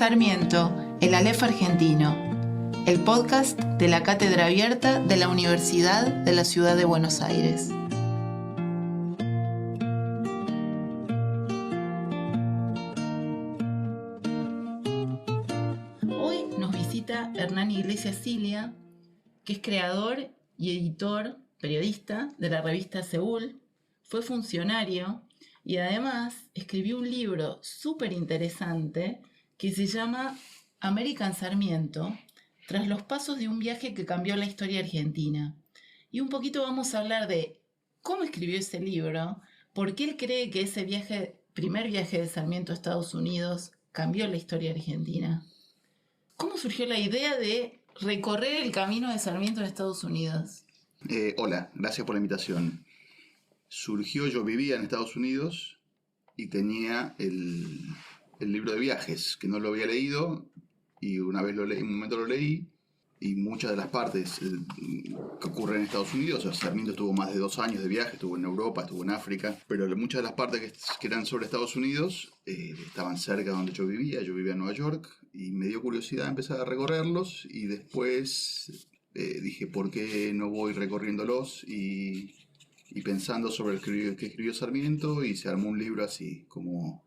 Sarmiento, el Aleph argentino, el podcast de la Cátedra Abierta de la Universidad de la Ciudad de Buenos Aires. Hoy nos visita Hernán Iglesias Cilia, que es creador y editor, periodista de la revista Seúl, fue funcionario y además escribió un libro súper interesante que se llama American Sarmiento, tras los pasos de un viaje que cambió la historia argentina. Y un poquito vamos a hablar de cómo escribió ese libro, por qué él cree que ese primer viaje de Sarmiento a Estados Unidos cambió la historia argentina. ¿Cómo surgió la idea de recorrer el camino de Sarmiento en Estados Unidos? Hola, gracias por la invitación. Yo vivía en Estados Unidos y tenía el libro de viajes, que no lo había leído, y una vez un momento lo leí, y muchas de las partes que ocurren en Estados Unidos, o sea, Sarmiento estuvo más de 2 años de viaje, estuvo en Europa, estuvo en África, pero muchas de las partes que eran sobre Estados Unidos estaban cerca de donde yo vivía en Nueva York, y me dio curiosidad empezar a recorrerlos, y después dije, ¿por qué no voy recorriéndolos? Y pensando sobre el que escribió Sarmiento, y se armó un libro así, como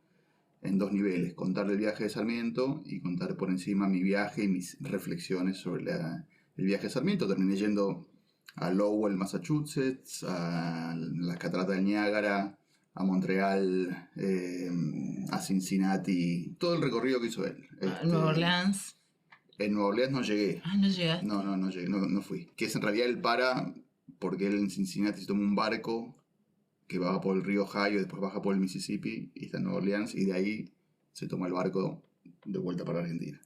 en 2 niveles: contar el viaje de Sarmiento y contar por encima mi viaje y mis reflexiones sobre el viaje de Sarmiento. Terminé yendo a Lowell, Massachusetts, a las cataratas del Niágara, a Montreal, a Cincinnati, todo el recorrido que hizo él. Nueva Orleans. En Nueva Orleans no llegué. No llegaste. No llegué, no fui. Que es en realidad porque él en Cincinnati se tomó un barco que baja por el río Ohio, después baja por el Mississippi y está en Nueva Orleans, y de ahí se toma el barco de vuelta para Argentina.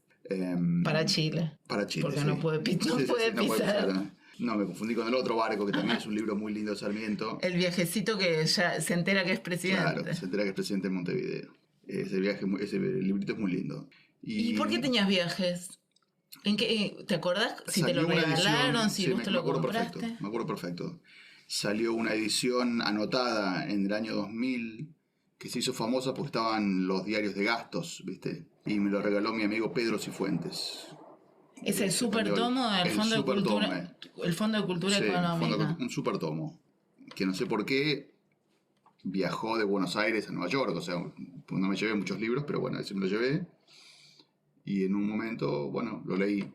Para Chile. Porque sí. no puede pisar. No, me confundí con el otro barco, que también es un libro muy lindo de Sarmiento. El viajecito que ya se entera que es presidente. Claro, se entera que es presidente en Montevideo. Ese librito es muy lindo. ¿Y por qué tenías viajes? ¿Te acordás si te lo regalaron, si vos te lo compraste? Me acuerdo perfecto. Salió una edición anotada en el año 2000 que se hizo famosa porque estaban los diarios de gastos, ¿viste? Y me lo regaló mi amigo Pedro Cifuentes. Es el super tomo del Fondo de Cultura. El Fondo de Cultura Económica. Un super tomo. Que no sé por qué viajó de Buenos Aires a Nueva York. O sea, no me llevé muchos libros, pero bueno, ese me lo llevé. Y en un momento, bueno, lo leí.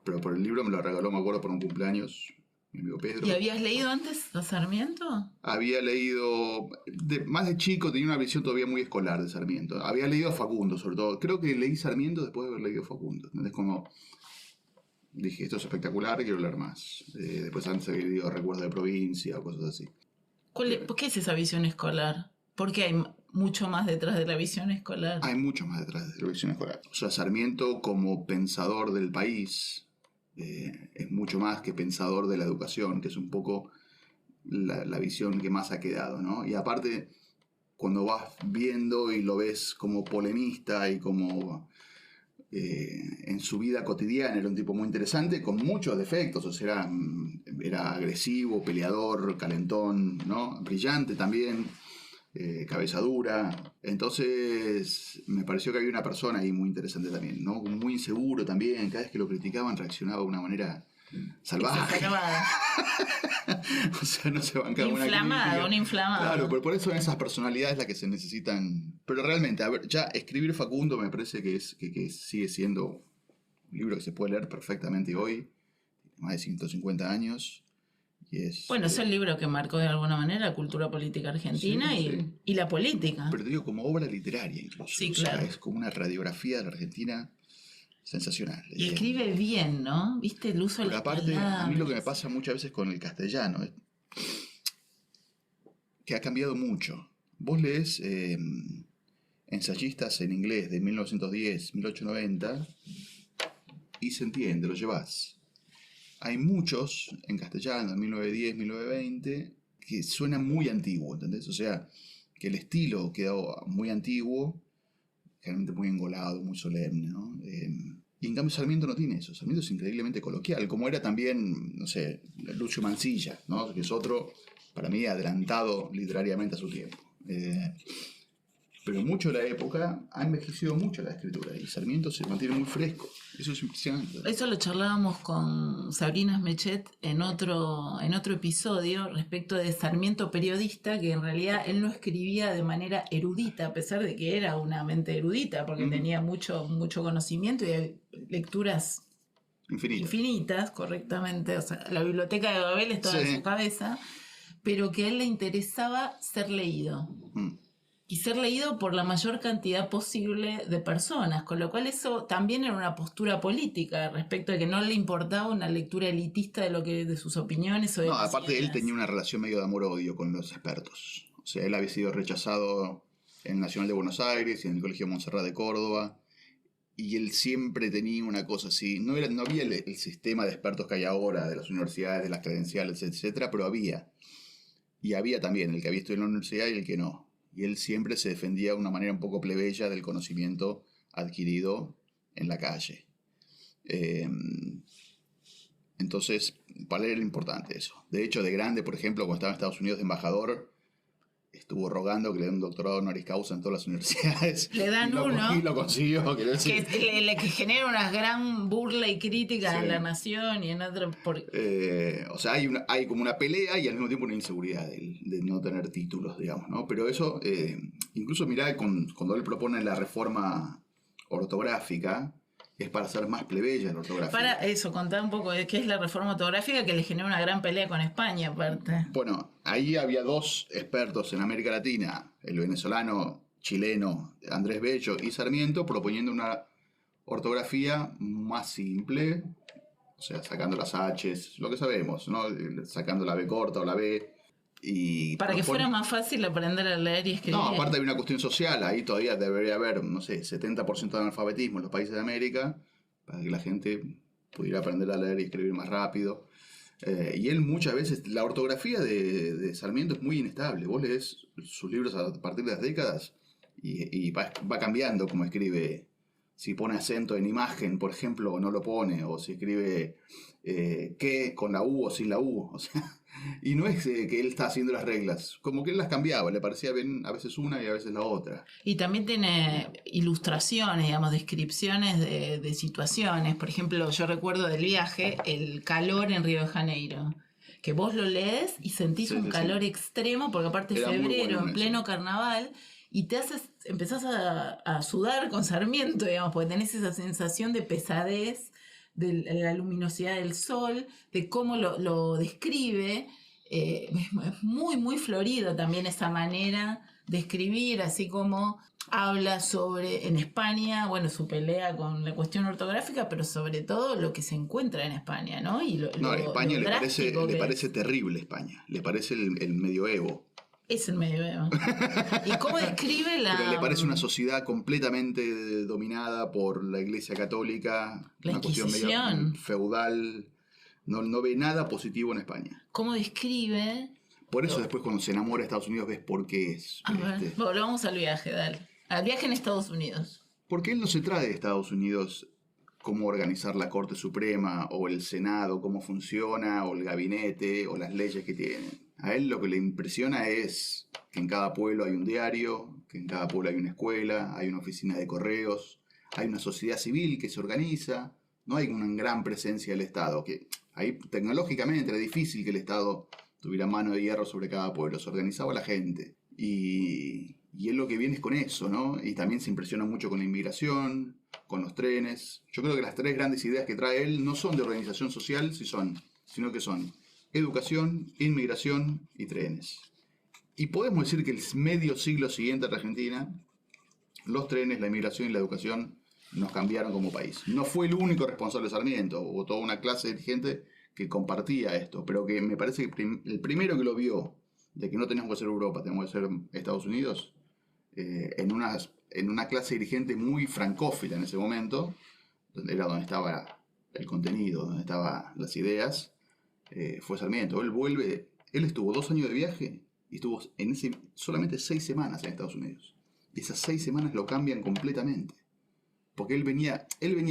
Pero por el libro me lo regaló, me acuerdo, por un cumpleaños, mi amigo Pedro. ¿Y habías leído antes a Sarmiento? Había leído, más de chico, tenía una visión todavía muy escolar de Sarmiento. Había leído a Facundo, sobre todo. Creo que leí Sarmiento después de haber leído a Facundo. Entonces, como dije, esto es espectacular, quiero leer más. Después antes había leído Recuerdos de Provincia o cosas así. ¿Por qué es esa visión escolar? ¿Por qué hay mucho más detrás de la visión escolar? Hay mucho más detrás de la visión escolar. O sea, Sarmiento, como pensador del país, es mucho más que pensador de la educación, que es un poco la visión que más ha quedado, ¿no? Y aparte, cuando vas viendo y lo ves como polemista y como en su vida cotidiana, era un tipo muy interesante, con muchos defectos. O sea, era agresivo, peleador, calentón, ¿no? Brillante también. Cabeza dura. Entonces me pareció que había una persona ahí muy interesante también, ¿no? Muy inseguro también. Cada vez que lo criticaban reaccionaba de una manera salvaje. O sea, no se bancaba una inflamado. Claro, pero por eso son esas personalidades las que se necesitan. Pero realmente, a ver, ya escribir Facundo me parece que sigue siendo un libro que se puede leer perfectamente hoy. Tiene más de 150 años. Bueno, es el libro que marcó de alguna manera la cultura política argentina y la política. Pero te digo, como obra literaria incluso. Sí, claro. O sea, es como una radiografía de la Argentina sensacional. Y escribe bien, ¿no? ¿Viste el uso de las palabras? Pero aparte, a mí lo que me pasa muchas veces con el castellano es que ha cambiado mucho. Vos lees ensayistas en inglés de 1910, 1890 y se entiende, lo llevas. Hay muchos en castellano, en 1910, 1920, que suenan muy antiguo, ¿entendés? O sea, que el estilo quedó muy antiguo, generalmente muy engolado, muy solemne, ¿no? Y en cambio Sarmiento no tiene eso. Sarmiento es increíblemente coloquial, como era también, no sé, Lucio Mansilla, ¿no? Que es otro, para mí, adelantado literariamente a su tiempo. Pero mucho de la época ha envejecido mucho la escritura y Sarmiento se mantiene muy fresco. Eso es impresionante. Eso lo charlábamos con Sabrina Smechet en otro episodio respecto de Sarmiento periodista, que en realidad él no escribía de manera erudita, a pesar de que era una mente erudita, porque tenía mucho conocimiento y hay lecturas infinitas, correctamente. O sea, la biblioteca de Babel estaba en su cabeza, pero que a él le interesaba ser leído. Y ser leído por la mayor cantidad posible de personas, con lo cual eso también era una postura política respecto de que no le importaba una lectura elitista de sus opiniones o de aparte él tenía una relación medio de amor-odio con los expertos. O sea, él había sido rechazado en el Nacional de Buenos Aires y en el Colegio Montserrat de Córdoba, y él siempre tenía una cosa así. No había el sistema de expertos que hay ahora, de las universidades, de las credenciales, etcétera, pero había. Y había también el que había estudiado en la universidad y el que no. Y él siempre se defendía de una manera un poco plebeya del conocimiento adquirido en la calle. Entonces, para él era importante eso. De hecho, de grande, por ejemplo, cuando estaba en Estados Unidos de embajador, estuvo rogando que le den un doctorado honoris causa en todas las universidades. Le dan uno. Y lo consiguió. Que genera una gran burla y crítica en La Nación y en otro... o sea, hay como una pelea y al mismo tiempo una inseguridad de no tener títulos, digamos, ¿no? Pero eso, incluso mirá, cuando él propone la reforma ortográfica, es para hacer más plebeya la ortografía. Para eso, contar un poco de qué es la reforma ortográfica, que le generó una gran pelea con España, aparte. Bueno, ahí había dos expertos en América Latina, el venezolano, chileno Andrés Bello y Sarmiento, proponiendo una ortografía más simple, o sea, sacando las H's, lo que sabemos, ¿no? Sacando la B corta o la B. Y para que fuera más fácil aprender a leer y escribir. No, aparte hay una cuestión social, ahí todavía debería haber, no sé, 70% de analfabetismo en los países de América, para que la gente pudiera aprender a leer y escribir más rápido. Y él muchas veces, la ortografía de Sarmiento es muy inestable. Vos lees sus libros a partir de las décadas y va cambiando como escribe. Si pone acento en imagen, por ejemplo, o no lo pone, o si escribe que con la U o sin la U, o sea... Y no es que él está haciendo las reglas, como que él las cambiaba, le parecía bien a veces una y a veces la otra. Y también tiene ilustraciones, digamos, descripciones de situaciones. Por ejemplo, yo recuerdo del viaje el calor en Río de Janeiro, que vos lo lees y sentís un calor extremo, porque aparte es febrero, en pleno carnaval, y empezás a sudar con Sarmiento, digamos, porque tenés esa sensación de pesadez, de la luminosidad del sol, de cómo lo describe. Es muy, muy florido también esa manera de escribir, así como habla sobre, en España, bueno, su pelea con la cuestión ortográfica, pero sobre todo lo que se encuentra en España, ¿no? Y a España le parece terrible España, le parece el medioevo. Es el medioevo. ¿Y cómo describe la...? Pero le parece una sociedad completamente dominada por la Iglesia Católica, la una cuestión medio feudal. No ve nada positivo en España. ¿Cómo describe? Por eso después cuando se enamora de Estados Unidos ves por qué es. A ver, volvamos al viaje, dale. Al viaje en Estados Unidos. Porque él no se trae de Estados Unidos cómo organizar la Corte Suprema o el Senado, cómo funciona, o el gabinete, o las leyes que tienen. A él lo que le impresiona es que en cada pueblo hay un diario, que en cada pueblo hay una escuela, hay una oficina de correos, hay una sociedad civil que se organiza, no hay una gran presencia del Estado, que ahí tecnológicamente era difícil que el Estado tuviera mano de hierro sobre cada pueblo, se organizaba la gente. Y él lo que viene es con eso, ¿no? Y también se impresiona mucho con la inmigración, con los trenes. Yo creo que las tres grandes ideas que trae él no son de organización social, sino que son educación, inmigración y trenes. Y podemos decir que el medio siglo siguiente a la Argentina, los trenes, la inmigración y la educación nos cambiaron como país. No fue el único responsable de Sarmiento, hubo toda una clase de dirigente que compartía esto, pero que me parece que el primero que lo vio, de que no tenemos que ser Europa, tenemos que ser Estados Unidos, en una clase dirigente muy francófila en ese momento, era donde estaba el contenido, donde estaban las ideas, fue Sarmiento. Él estuvo 2 años de viaje y estuvo solamente 6 semanas en Estados Unidos. Y esas 6 semanas lo cambian completamente. Porque él venía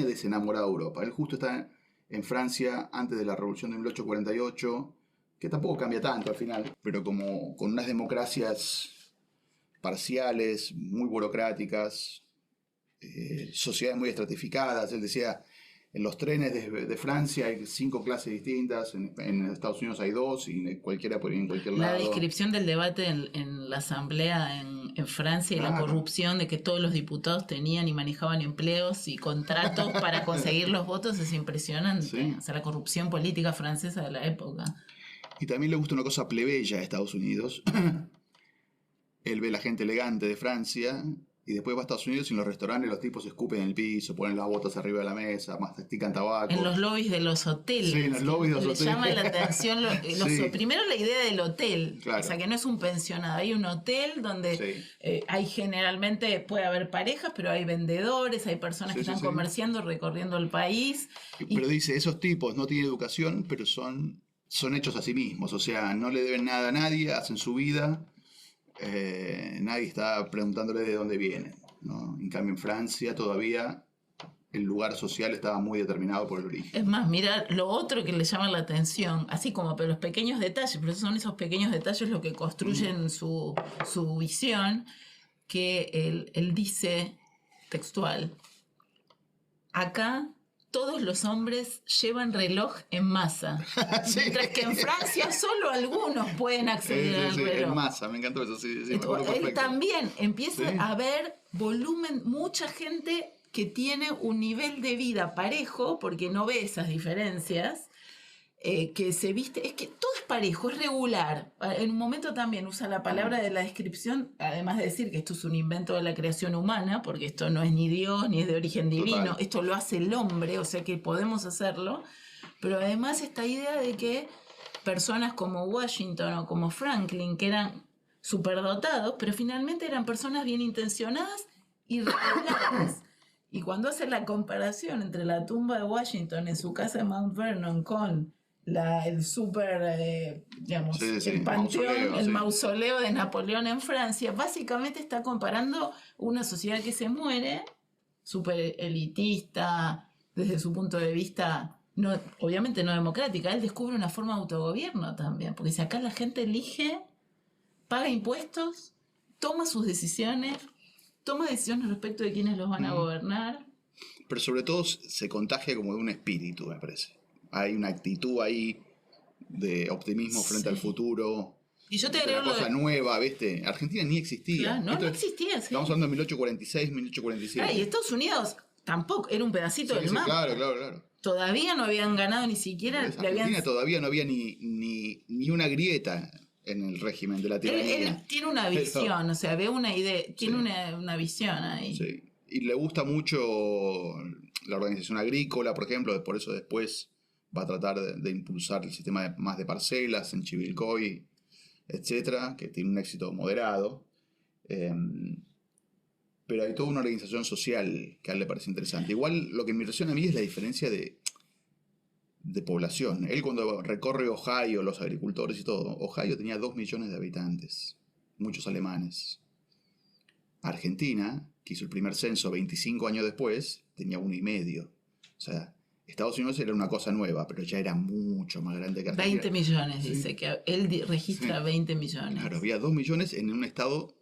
desenamorado de Europa. Él justo está en Francia antes de la Revolución de 1848, que tampoco cambia tanto al final, pero como con unas democracias parciales, muy burocráticas, sociedades muy estratificadas. Él decía, en los trenes de Francia hay 5 clases distintas, en Estados Unidos hay 2 y cualquiera puede ir en cualquier lado. La descripción del debate en la asamblea en Francia y la corrupción de que todos los diputados tenían y manejaban empleos y contratos para conseguir los votos es impresionante. Sí. O sea, la corrupción política francesa de la época. Y también le gusta una cosa plebeya a Estados Unidos. Él ve la gente elegante de Francia y después va a Estados Unidos y en los restaurantes los tipos escupen en el piso, ponen las botas arriba de la mesa, mastican tabaco. En los lobbies de los hoteles. Sí, en los lobbies de los hoteles. Le llama la atención primero la idea del hotel. Claro. O sea, que no es un pensionado. Hay un hotel donde hay generalmente, puede haber parejas, pero hay vendedores, hay personas que están comerciando, recorriendo el país. Pero dice, esos tipos no tienen educación, pero son hechos a sí mismos. O sea, no le deben nada a nadie, hacen su vida. Nadie está preguntándole de dónde vienen, ¿no? En cambio en Francia todavía el lugar social estaba muy determinado por el origen. Es más, mira, lo otro que le llama la atención, así como pero los pequeños detalles, pero son esos pequeños detalles los que construyen su visión, que él dice textual, acá todos los hombres llevan reloj en masa, sí. Mientras que en Francia solo algunos pueden acceder al reloj. En masa, me encantó eso. Sí, él también empieza a ver volumen, mucha gente que tiene un nivel de vida parejo, porque no ve esas diferencias, que se viste, es que todo es parejo, es regular. En un momento también usa la palabra de la descripción, además de decir que esto es un invento de la creación humana, porque esto no es ni Dios, ni es de origen divino, total. Esto lo hace el hombre, o sea que podemos hacerlo, pero además esta idea de que personas como Washington o como Franklin, que eran superdotados, pero finalmente eran personas bien intencionadas y regulares. Y cuando hace la comparación entre la tumba de Washington en su casa en Mount Vernon con el el panteón, mausoleo de Napoleón en Francia, básicamente está comparando una sociedad que se muere, súper elitista, desde su punto de vista, no, obviamente no democrática. Él descubre una forma de autogobierno también, porque si acá la gente elige, paga impuestos, toma sus decisiones, toma decisiones respecto de quiénes los van a gobernar. Pero sobre todo se contagia como de un espíritu, me parece. Hay una actitud ahí de optimismo frente al futuro. Y yo te agrego una cosa nueva, ¿viste? Argentina ni existía. Claro, no existía. Sí. Estamos hablando de 1846, 1847. Y Estados Unidos tampoco, era un pedacito del mapa. Claro. Todavía no habían ganado ni siquiera. Argentina todavía no había ni una grieta en el régimen de la tiranía. Él tiene una visión, o sea, ve una idea, tiene una visión ahí. Sí. Y le gusta mucho la organización agrícola, por ejemplo, por eso después va a tratar de impulsar el sistema más de parcelas en Chivilcoy, etcétera, que tiene un éxito moderado. Pero hay toda una organización social que a él le parece interesante. Igual lo que me impresiona a mí es la diferencia de población. Él cuando recorre Ohio, los agricultores y todo, Ohio tenía 2 millones de habitantes, muchos alemanes. Argentina, que hizo el primer censo 25 años después, tenía 1,5. O sea, Estados Unidos era una cosa nueva, pero ya era mucho más grande que Argentina. 20 millones, ¿sí? Dice que él registra 20 millones. Claro, había 2 millones en un estado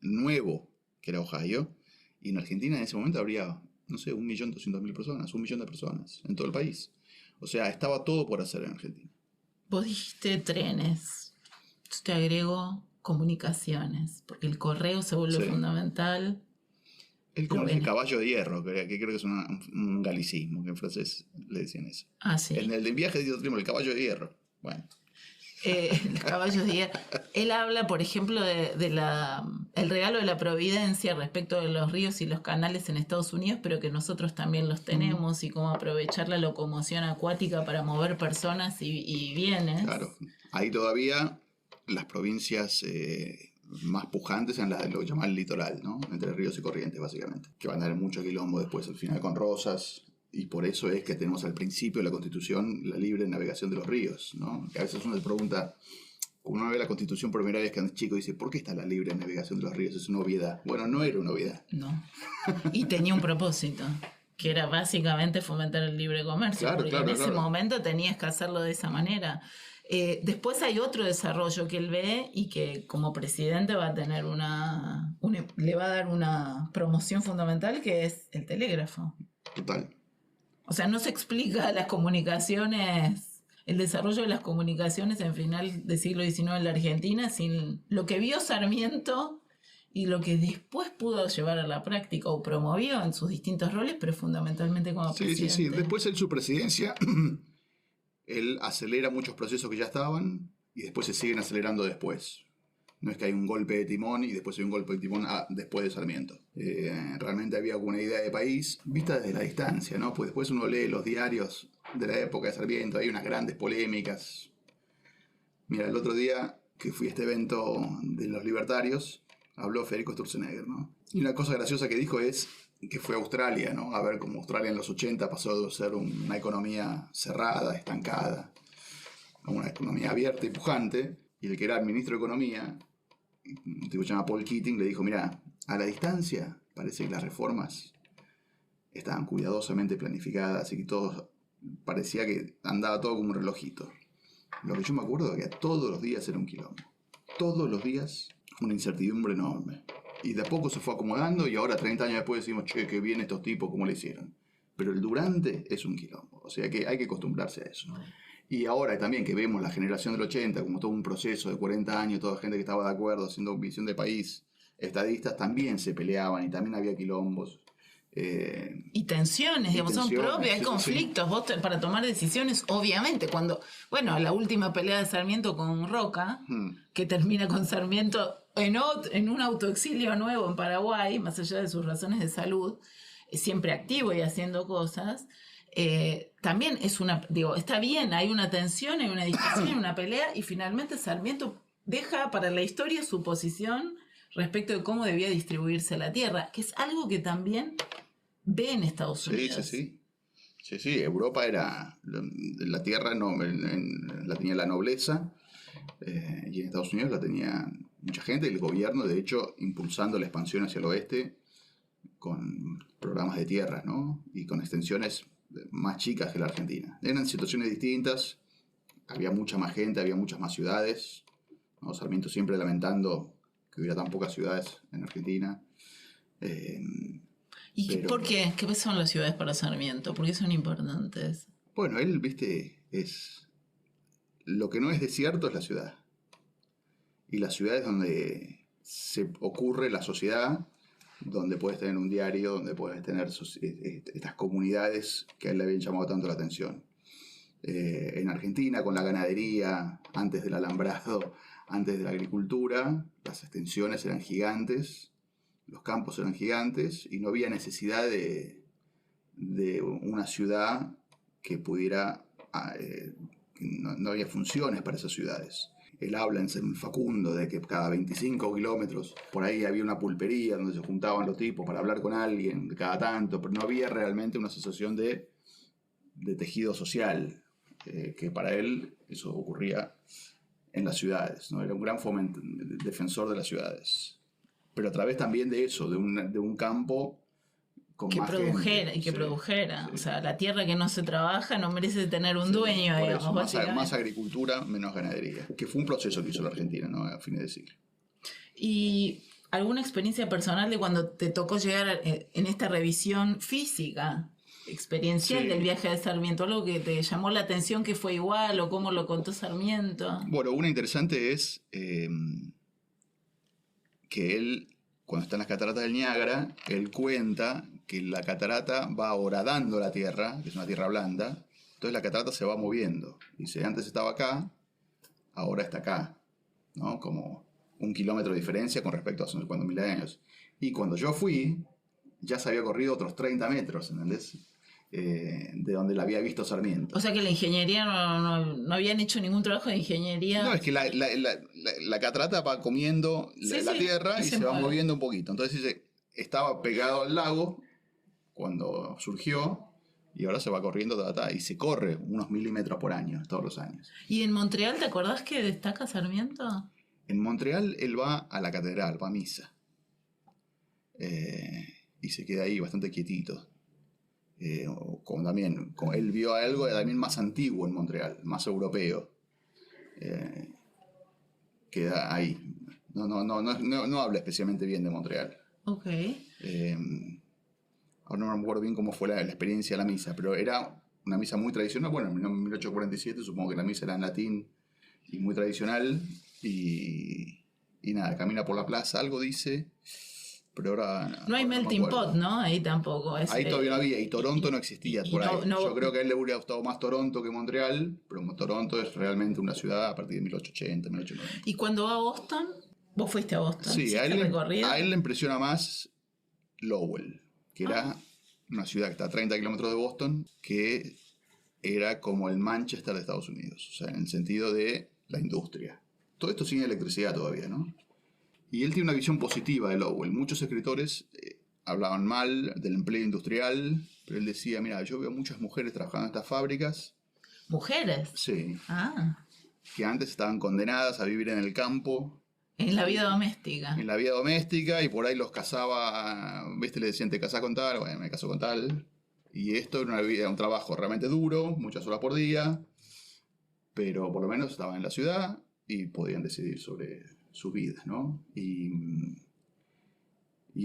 nuevo, que era Ohio, y en Argentina en ese momento habría, no sé, 1.200.000 personas, 1 millón de personas en todo el país. O sea, estaba todo por hacer en Argentina. Vos dijiste trenes. Yo te agrego comunicaciones, porque el correo se vuelve fundamental. Él como el caballo de hierro, que creo que es un galicismo, que en francés le decían eso. Ah, sí. En el de viaje dice el caballo de hierro. Bueno. Los caballos de hierro. Él habla, por ejemplo, el regalo de la providencia respecto de los ríos y los canales en Estados Unidos, pero que nosotros también los tenemos, y cómo aprovechar la locomoción acuática para mover personas y bienes. Claro. Ahí todavía las provincias más pujantes eran las de lo que llaman el litoral, ¿no? Entre ríos y corrientes, básicamente. Que van a dar mucho quilombo después, al final, con Rosas. Y por eso es que tenemos al principio de la Constitución la libre navegación de los ríos, ¿no? Que a veces uno se pregunta, cuando uno ve la Constitución por primera vez que es chico, dice, ¿por qué está la libre navegación de los ríos? Es una obviedad. Bueno, no era una obviedad. No. Y tenía un propósito, que era básicamente fomentar el libre comercio. Porque en ese momento tenías que hacerlo de esa manera. Después hay otro desarrollo que él ve y que como presidente va a tener le va a dar una promoción fundamental, que es el telégrafo. Total. O sea, no se explica las comunicaciones, el desarrollo de las comunicaciones en final del siglo XIX en la Argentina sin lo que vio Sarmiento y lo que después pudo llevar a la práctica o promovió en sus distintos roles, pero fundamentalmente como presidente. Sí. Después en su presidencia, él acelera muchos procesos que ya estaban y después se siguen acelerando después. No es que hay un golpe de timón y después hay un golpe de timón después de Sarmiento. Realmente había alguna idea de país vista desde la distancia, ¿no? Pues después uno lee los diarios de la época de Sarmiento, hay unas grandes polémicas. Mira, el otro día que fui a este evento de los libertarios, habló Federico Sturzenegger, ¿no? Y una cosa graciosa que dijo es que fue a Australia, ¿no? A ver cómo Australia en los 80 pasó de ser una economía cerrada, estancada, a una economía abierta y pujante. Y el que era el ministro de Economía, un tipo que se llama Paul Keating, le dijo, mira, a la distancia parece que las reformas estaban cuidadosamente planificadas y que todo parecía que andaba todo como un relojito. Lo que yo me acuerdo es que todos los días era un quilombo. Todos los días una incertidumbre enorme. Y de a poco se fue acomodando y ahora 30 años después decimos, che, qué bien estos tipos, cómo le hicieron. Pero el durante es un quilombo. O sea que hay que acostumbrarse a eso. Y ahora también que vemos la generación del 80 como todo un proceso de 40 años, toda gente que estaba de acuerdo, haciendo visión de país, estadistas también se peleaban y también había quilombos. Y tensiones, digamos, son propias, hay conflictos. Vos para tomar decisiones, obviamente, cuando, bueno, la última pelea de Sarmiento con Roca, que termina con Sarmiento en un autoexilio nuevo en Paraguay, más allá de sus razones de salud, siempre activo y haciendo cosas, también está bien, hay una tensión, hay una discusión, hay una pelea, y finalmente Sarmiento deja para la historia su posición respecto de cómo debía distribuirse la tierra, que es algo que también ve en Estados Unidos. Sí, Europa era la tierra, la tenía la nobleza, y en Estados Unidos la tenía mucha gente, y el gobierno, de hecho, impulsando la expansión hacia el oeste con programas de tierras, ¿no? Y con extensiones más chicas que la Argentina. Eran situaciones distintas, había mucha más gente, había muchas más ciudades, ¿no? Sarmiento siempre lamentando que hubiera tan pocas ciudades en Argentina. ¿Y por qué? ¿Qué son las ciudades para Sarmiento? ¿Por qué son importantes? Bueno, él, viste, lo que no es desierto es la ciudad. Y la ciudad es donde se ocurre la sociedad, donde puedes tener un diario, donde puedes tener estas comunidades que a él le habían llamado tanto la atención. En Argentina, con la ganadería, antes del alambrado, antes de la agricultura, las extensiones eran gigantes, los campos eran gigantes y no había necesidad de una ciudad que pudiera... no había funciones para esas ciudades. Él habla en Facundo de que cada 25 kilómetros por ahí había una pulpería donde se juntaban los tipos para hablar con alguien cada tanto, pero no había realmente una sensación de tejido social, que para él eso ocurría en las ciudades, ¿no? Era un gran defensor de las ciudades, pero a través también de eso, de un campo con que más produjera gente. Y que produjera. Sí. O sea, la tierra que no se trabaja no merece tener un dueño, por digamos. eso, más agricultura, menos ganadería, que fue un proceso que hizo la Argentina, ¿no? A fines de siglo. ¿Y alguna experiencia personal de cuando te tocó llegar en esta revisión física, experiencial del viaje de Sarmiento? ¿Algo que te llamó la atención que fue igual o cómo lo contó Sarmiento? Bueno, una interesante es que él, cuando está en las cataratas del Niágara, él cuenta que la catarata va horadando la tierra, que es una tierra blanda, entonces la catarata se va moviendo. Dice, antes estaba acá, ahora está acá, ¿no? Como 1 kilómetro de diferencia con respecto a hace unos cuantos miles de años. Y cuando yo fui, ya se había corrido otros 30 metros, ¿entendés? De donde la había visto Sarmiento. O sea que la ingeniería no habían hecho ningún trabajo de ingeniería. No, es que la catarata va comiendo la tierra y se va moviendo un poquito. Entonces dice, estaba pegado al lago cuando surgió y ahora se va corriendo y se corre unos milímetros por año, todos los años. ¿Y en Montreal te acordás que destaca Sarmiento? En Montreal él va a la catedral, va a misa. Y se queda ahí bastante quietito. Como él vio algo también más antiguo en Montreal, más europeo. queda ahí. No habla especialmente bien de Montreal. Ok. Ahora no me acuerdo bien cómo fue la experiencia de la misa, pero era una misa muy tradicional. Bueno, en 1847 supongo que la misa era en latín y muy tradicional. Y nada, camina por la plaza, algo dice, pero ahora No hay ahora melting me acuerdo. pot, ¿no? Ahí tampoco. Ahí todavía no había, y Toronto no existía por ahí. No, Yo creo que a él le hubiera gustado más Toronto que Montreal, pero Toronto es realmente una ciudad a partir de 1880, 1890. ¿Y cuando va a Boston? ¿Vos fuiste a Boston? Sí, ¿Hiciste el recorrido? a él le impresiona más Lowell, que era una ciudad que está a 30 kilómetros de Boston, que era como el Manchester de Estados Unidos, o sea, en el sentido de la industria. Todo esto sin electricidad todavía, ¿no? Y él tiene una visión positiva de Lowell. Muchos escritores hablaban mal del empleo industrial, pero él decía, mira, yo veo muchas mujeres trabajando en estas fábricas. ¿Mujeres? Sí. Ah. Que antes estaban condenadas a vivir en el campo. En la vida doméstica. En la vida doméstica, y por ahí los casaba, ¿viste? Le decían, ¿te casás con tal? Bueno, me caso con tal. Y esto era un trabajo realmente duro, muchas horas por día, pero por lo menos estaban en la ciudad y podían decidir sobre sus vidas, ¿no? Y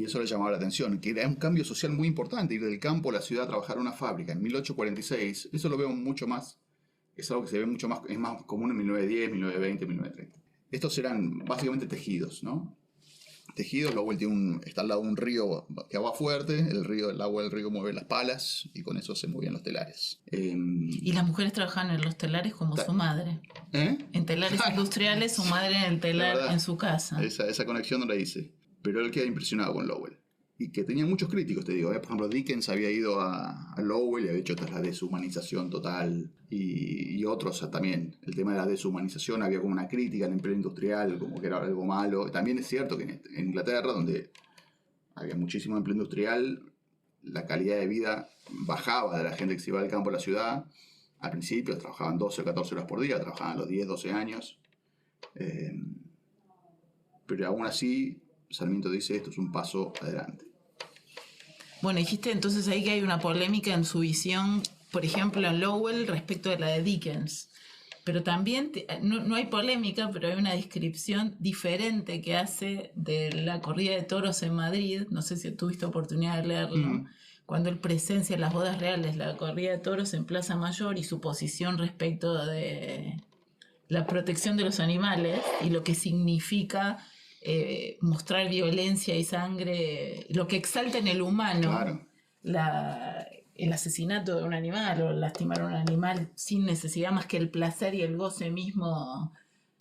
eso le llamaba la atención, que era un cambio social muy importante, ir del campo a la ciudad a trabajar en una fábrica. En 1846, eso lo veo mucho más, es algo que se ve mucho más, es más común en 1910, 1920, 1930. Estos eran básicamente tejidos, ¿no? Tejidos, luego está al lado de un río que agua fuerte, el agua del río mueve las palas y con eso se movían los telares. Y las mujeres trabajaban en los telares como su madre. En telares industriales, su madre en el telar en su casa. Esa conexión no la hice. Pero él queda impresionado con Lowell. Y que tenía muchos críticos, te digo. Por ejemplo, Dickens había ido a Lowell y había hecho la deshumanización total. Y otros también. El tema de la deshumanización, había como una crítica al empleo industrial, como que era algo malo. También es cierto que en Inglaterra, donde había muchísimo empleo industrial, la calidad de vida bajaba de la gente que se iba al campo a la ciudad. Al principio trabajaban 12 o 14 horas por día, trabajaban a los 10, 12 años. Pero aún así, Sarmiento dice, esto es un paso adelante. Bueno, dijiste entonces ahí que hay una polémica en su visión, por ejemplo, en Lowell respecto de la de Dickens. Pero también, no hay polémica, pero hay una descripción diferente que hace de la corrida de toros en Madrid. No sé si tuviste oportunidad de leerlo. Cuando él presencia las bodas reales, la corrida de toros en Plaza Mayor y su posición respecto de la protección de los animales y lo que significa mostrar violencia y sangre, lo que exalta en el humano, claro, el asesinato de un animal o lastimar a un animal sin necesidad más que el placer y el goce mismo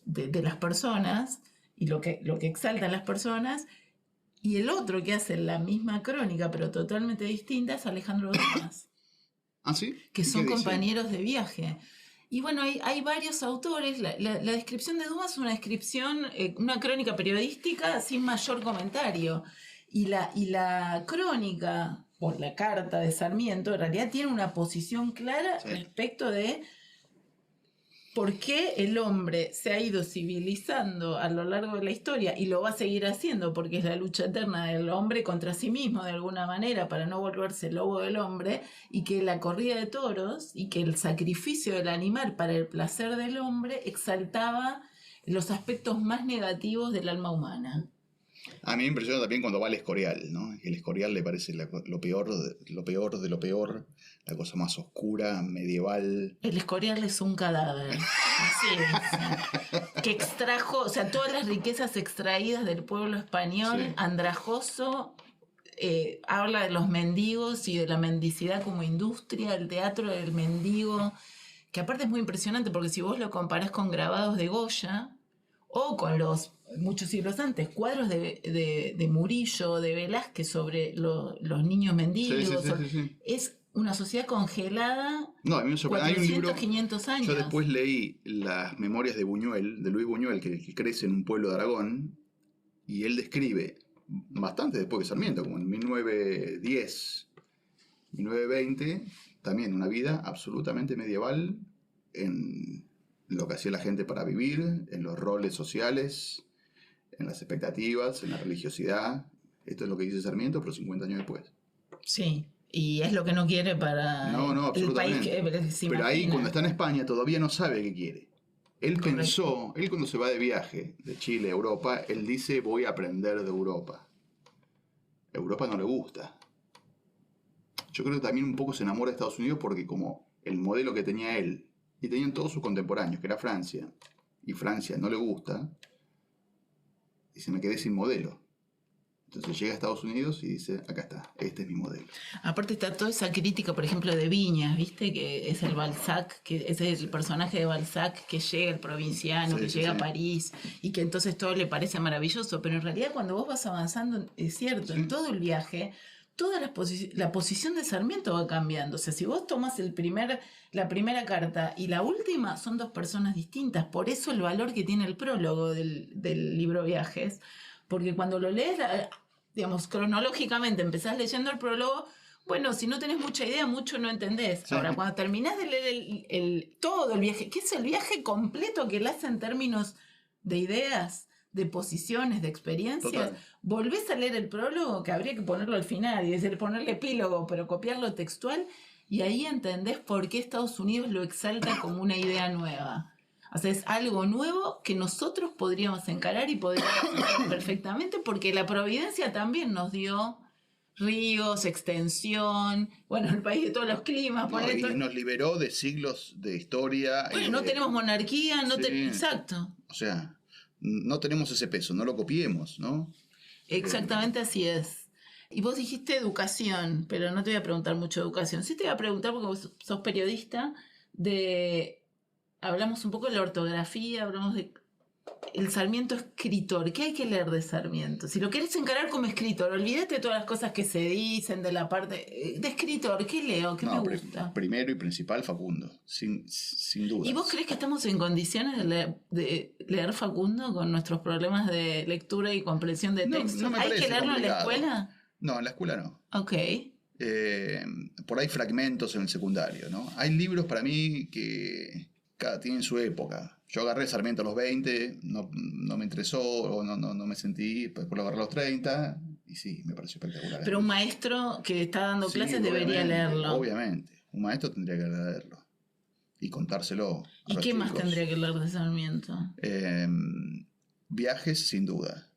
de las personas y lo que exaltan las personas. Y el otro que hace la misma crónica pero totalmente distinta es Alejandro Dumas. ¿Ah, sí? Que son compañeros de viaje. Y bueno, hay varios autores. La descripción de Dumas es una descripción, una crónica periodística sin mayor comentario. Y la crónica, o la carta de Sarmiento, en realidad tiene una posición clara respecto de por qué el hombre se ha ido civilizando a lo largo de la historia y lo va a seguir haciendo porque es la lucha eterna del hombre contra sí mismo de alguna manera para no volverse lobo del hombre, y que la corrida de toros y que el sacrificio del animal para el placer del hombre exaltaba los aspectos más negativos del alma humana. A mí me impresiona también cuando va al Escorial, ¿no? El Escorial le parece lo peor de lo peor, la cosa más oscura, medieval. El Escorial es un cadáver, así es, que extrajo, o sea, todas las riquezas extraídas del pueblo español, andrajoso, habla de los mendigos y de la mendicidad como industria, el teatro del mendigo, que aparte es muy impresionante porque si vos lo comparás con grabados de Goya o con muchos siglos antes, cuadros de Murillo, de Velázquez sobre los niños mendigos, es una sociedad congelada. No, a mí me sorprende. 400, hay un libro, 500 años. Yo después leí las memorias de Buñuel, de Luis Buñuel, que crece en un pueblo de Aragón, y él describe, bastante después de Sarmiento, como en 1910, 1920, también una vida absolutamente medieval en lo que hacía la gente para vivir, en los roles sociales, en las expectativas, en la religiosidad. Esto es lo que dice Sarmiento, pero 50 años después. Sí, y es lo que no quiere para no, el país que se Pero imagina. ahí, cuando está en España, todavía no sabe qué quiere. Él Correcto. pensó, él cuando se va de viaje de Chile a Europa, él dice voy a aprender de Europa. A Europa no le gusta. Yo creo que también un poco se enamora de Estados Unidos porque como el modelo que tenía él, y tenían todos sus contemporáneos, que era Francia, y Francia no le gusta, dice me quedé sin modelo. Entonces llega a Estados Unidos y dice, acá está, este es mi modelo. Aparte está toda esa crítica, por ejemplo, de Viñas, ¿viste? Que es el Balzac, que ese es el personaje de Balzac que llega, el provinciano, Sí, que sí, llega sí. a París y que entonces todo le parece maravilloso, pero en realidad cuando vos vas avanzando, es cierto, Sí. en todo el viaje, toda la posición de Sarmiento va cambiando. O sea, si vos tomas la primera carta y la última, son dos personas distintas. Por eso el valor que tiene el prólogo del libro Viajes, porque cuando lo lees, digamos, cronológicamente empezás leyendo el prólogo, bueno, si no tenés mucha idea, mucho no entendés. Sí. Ahora, cuando terminás de leer todo el viaje, que es el viaje completo que él hace en términos de ideas, de posiciones, de experiencias, Total. volvés a leer el prólogo, que habría que ponerlo al final, y decir, ponerle epílogo, pero copiarlo textual, y ahí entendés por qué Estados Unidos lo exalta como una idea nueva. O sea, es algo nuevo que nosotros podríamos encarar y podríamos hacer perfectamente, porque la providencia también nos dio ríos, extensión, bueno, el país de todos los climas. No, y nos liberó de siglos de historia. Bueno, no tenemos monarquía, no Sí. exacto. O sea, no tenemos ese peso, no lo copiemos, ¿no? Exactamente así es. Y vos dijiste educación, pero no te voy a preguntar mucho de educación. Sí te voy a preguntar, porque vos sos periodista, hablamos un poco de la ortografía, hablamos de el Sarmiento escritor. ¿Qué hay que leer de Sarmiento? Si lo querés encarar como escritor, olvídate de todas las cosas que se dicen de la parte de escritor. ¿Qué leo? ¿Qué me gusta? Primero y principal, Facundo, sin duda. ¿Y vos crees que estamos en condiciones de leer Facundo con nuestros problemas de lectura y comprensión de textos? No me ¿Hay parece que leerlo complicado. en la escuela? No, en la escuela no. Ok. Por ahí fragmentos en el secundario, ¿no? Hay libros para mí que tienen su época. Yo agarré Sarmiento a los 20, no me interesó, o no me sentí, después lo agarré a los 30, y sí, me pareció espectacular. Pero un maestro que está dando clases debería leerlo. Obviamente, un maestro tendría que leerlo y contárselo. ¿Y qué más tendría que leer de Sarmiento? Viajes, sin duda.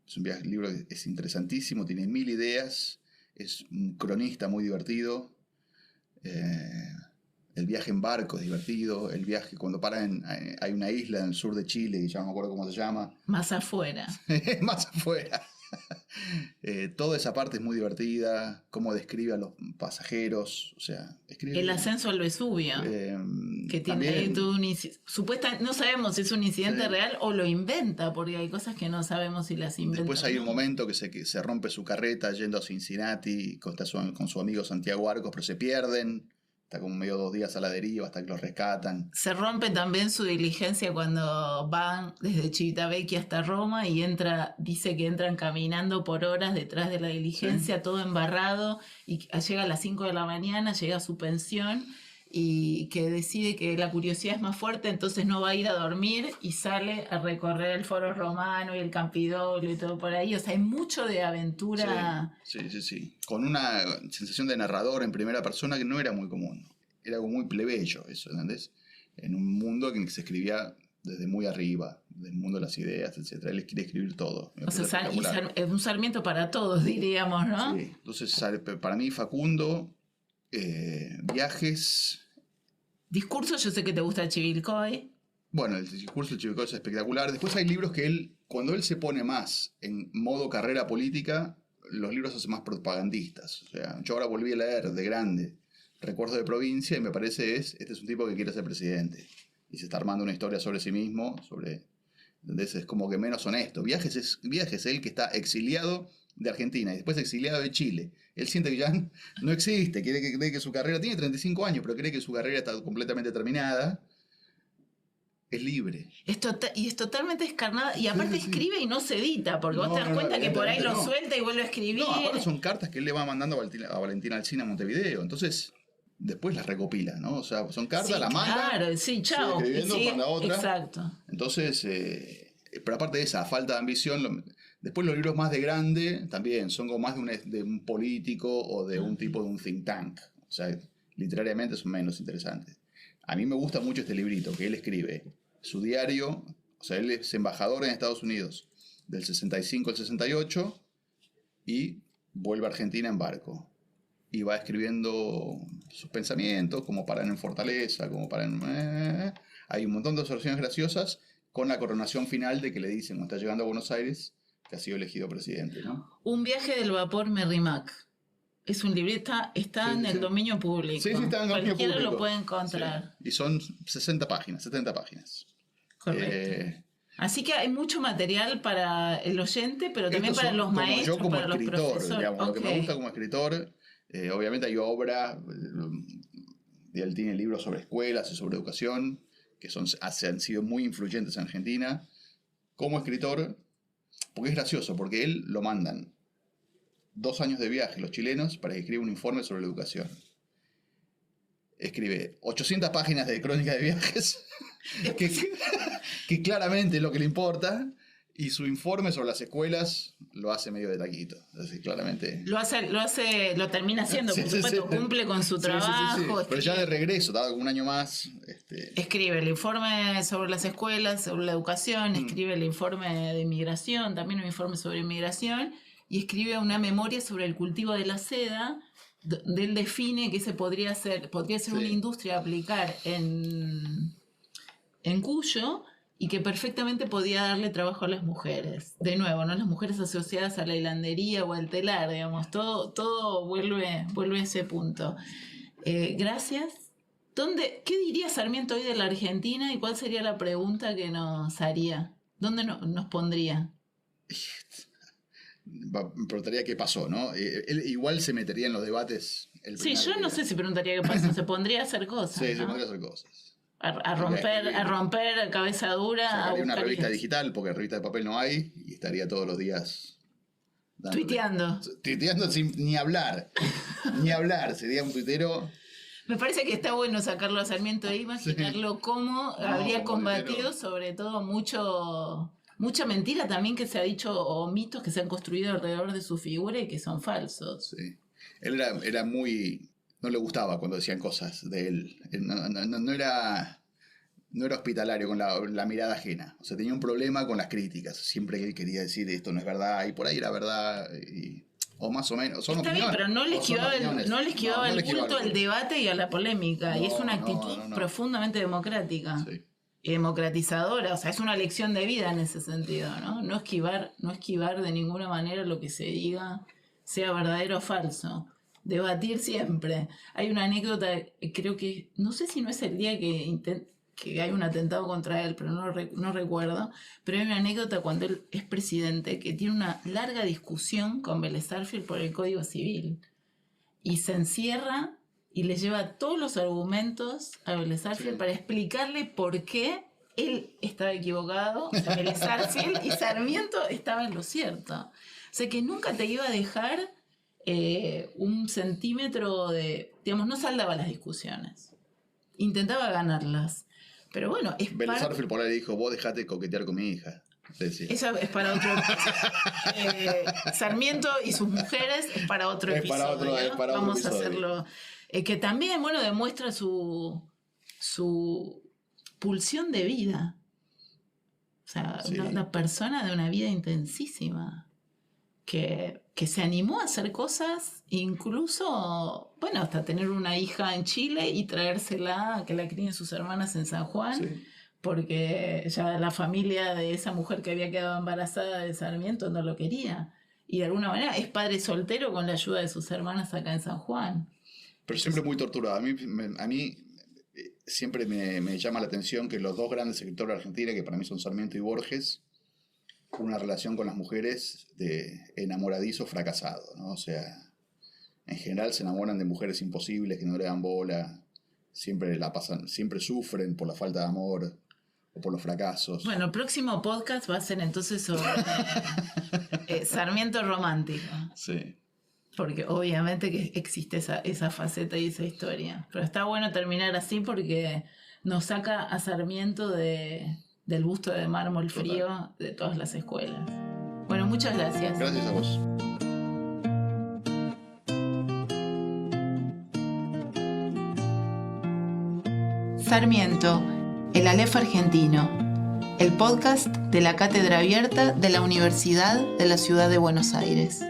Es un libro que es interesantísimo, tiene 1000 ideas, es un cronista muy divertido. El viaje en barco es divertido. El viaje cuando paran hay una isla en el sur de Chile, que ya no me acuerdo cómo se llama. Más afuera. Más afuera. Toda esa parte es muy divertida. Cómo describe a los pasajeros. O sea, el ascenso al Vesubio. Que tiene ahí todo supuestamente no sabemos si es un incidente real o lo inventa, porque hay cosas que no sabemos si las inventa. Después hay un momento que se rompe su carreta yendo a Cincinnati con su amigo Santiago Arcos, pero se pierden. Está como medio 2 días a la deriva hasta que los rescatan. Se rompe también su diligencia cuando van desde Civitavecchia hasta Roma y dice que entran caminando por horas detrás de la diligencia, todo embarrado, y llega a las 5 de la mañana, llega a su pensión y que decide que la curiosidad es más fuerte, entonces no va a ir a dormir y sale a recorrer el Foro Romano y el Campidoglio y todo por ahí. O sea, hay mucho de aventura. Sí. Con una sensación de narrador en primera persona que no era muy común. Era algo muy plebeyo eso, ¿entendés? En un mundo que se escribía desde muy arriba, del mundo de las ideas, etc. Él quiere escribir todo. O sea, es un Sarmiento para todos, diríamos, ¿no? Sí, entonces para mí Facundo... viajes. Discurso, yo sé que te gusta Chivilcoy. Bueno, el discurso de Chivilcoy es espectacular. Después hay libros que cuando él se pone más en modo carrera política, los libros se hacen más propagandistas. O sea, yo ahora volví a leer de grande Recuerdos de Provincia y me parece este es un tipo que quiere ser presidente. Y se está armando una historia sobre sí mismo, ¿entendés? Es como que menos honesto. Viajes es él que está exiliado de Argentina y después exiliado de Chile. Él siente que ya no existe, cree que su carrera, tiene 35 años, pero cree que su carrera está completamente terminada. Es libre. Y es totalmente descarnada. Y aparte escribe y no se edita, porque vos te das cuenta que por ahí lo suelta y vuelve a escribir. No, ahora son cartas que él le va mandando a Valentina Alsina a Montevideo. Entonces, después las recopila, ¿no? O sea, son cartas, la manda. Claro, sí, chao. Sigue escribiendo, manda otra. Exacto. Entonces, pero aparte de esa falta de ambición, después los libros más de grande también son como más de un político o de un tipo de un think tank. O sea, literariamente son menos interesantes. A mí me gusta mucho este librito que él escribe su diario, o sea, él es embajador en Estados Unidos del 65 al 68 y vuelve a Argentina en barco. Y va escribiendo sus pensamientos, como paran en Fortaleza, como paran en... Hay un montón de observaciones graciosas con la coronación final de que le dicen, cuando está llegando a Buenos Aires, que ha sido elegido presidente, ¿no? Un viaje del vapor Merrimack. Es un librito, está en el dominio público. Sí, está en el dominio público. Cualquiera lo puede encontrar. Sí. Y son 60 páginas, 70 páginas. Correcto. Así que hay mucho material para el oyente, pero también para los maestros, yo como para escritor, los profesores. Digamos, lo que me gusta como escritor, obviamente hay obra, él tiene libros sobre escuelas y sobre educación, que han sido muy influyentes en Argentina. Como escritor, porque es gracioso, porque él lo mandan 2 años de viaje los chilenos para que escriba un informe sobre la educación. Escribe 800 páginas de crónica de viajes, que claramente es lo que le importa, y su informe sobre las escuelas lo hace medio de taquito. Es decir, claramente... Lo termina haciendo, por supuesto, cumple con su trabajo. Pero ya de regreso, dado un año más... Escribe el informe sobre las escuelas, sobre la educación, escribe el informe de inmigración, también un informe sobre inmigración, y escribe una memoria sobre el cultivo de la seda, donde él define que podría ser una industria a aplicar en Cuyo, y que perfectamente podía darle trabajo a las mujeres. De nuevo, ¿no? Las mujeres asociadas a la hilandería o al telar, digamos, todo vuelve a ese punto. Gracias. ¿Qué diría Sarmiento hoy de la Argentina y cuál sería la pregunta que nos haría? ¿Dónde nos pondría? Me preguntaría qué pasó, ¿no? Él igual se metería en los debates. Sí, yo no sé si preguntaría qué pasó, se pondría a hacer cosas. Sí, ¿no? se pondría a hacer cosas. A romper cabeza dura. Sacaría una revista digital, porque revista de papel no hay, y estaría todos los días tuiteando sin ni hablar. Sería un tuitero. Me parece que está bueno sacarlo a Sarmiento e imaginarlo cómo habría combatido, sobre todo, mucha mentira también que se ha dicho, o mitos que se han construido alrededor de su figura y que son falsos. Sí. Él era muy... No le gustaba cuando decían cosas de él. No era hospitalario con la mirada ajena. O sea, tenía un problema con las críticas. Siempre que él quería decir esto no es verdad, y por ahí era verdad, o más o menos. Son Está opiniones, bien, pero no le esquivaba el culto al debate y a la polémica. Y es una actitud profundamente democrática. Sí. Y democratizadora. O sea, es una lección de vida en ese sentido, ¿no? No esquivar de ninguna manera lo que se diga, sea verdadero o falso. Debatir siempre. Hay una anécdota, creo que, no sé si no es el día que hay un atentado contra él, pero no recuerdo, pero hay una anécdota cuando él es presidente que tiene una larga discusión con Vélez Sarsfield por el Código Civil y se encierra y le lleva todos los argumentos a Vélez Sarsfield para explicarle por qué él estaba equivocado, o sea, Vélez Sarsfield y Sarmiento estaba en lo cierto. O sea, que nunca te iba a dejar un centímetro de... Digamos, no saldaba las discusiones. Intentaba ganarlas. Pero bueno, Vélez Sarsfield por ahí dijo, vos dejate coquetear con mi hija. Eso es para otro Sarmiento y sus mujeres es para otro episodio. Vamos a hacerlo. Que también, bueno, demuestra su pulsión de vida. O sea, una persona de una vida intensísima. Que se animó a hacer cosas, incluso, bueno, hasta tener una hija en Chile y traérsela, que la críen sus hermanas en San Juan, porque ya la familia de esa mujer que había quedado embarazada de Sarmiento no lo quería. Y de alguna manera es padre soltero con la ayuda de sus hermanas acá en San Juan. Pero siempre muy torturado. A mí siempre me llama la atención que los dos grandes escritores de Argentina, que para mí son Sarmiento y Borges, una relación con las mujeres de enamoradizo fracasado, ¿no? O sea, en general se enamoran de mujeres imposibles que no le dan bola, siempre sufren por la falta de amor o por los fracasos. Bueno, el próximo podcast va a ser entonces sobre Sarmiento romántico. Sí. Porque obviamente que existe esa faceta y esa historia. Pero está bueno terminar así porque nos saca a Sarmiento del busto de mármol frío de todas las escuelas. Bueno, muchas gracias. Gracias a vos. Sarmiento, El Aleph Argentino, el podcast de la Cátedra Abierta de la Universidad de la Ciudad de Buenos Aires.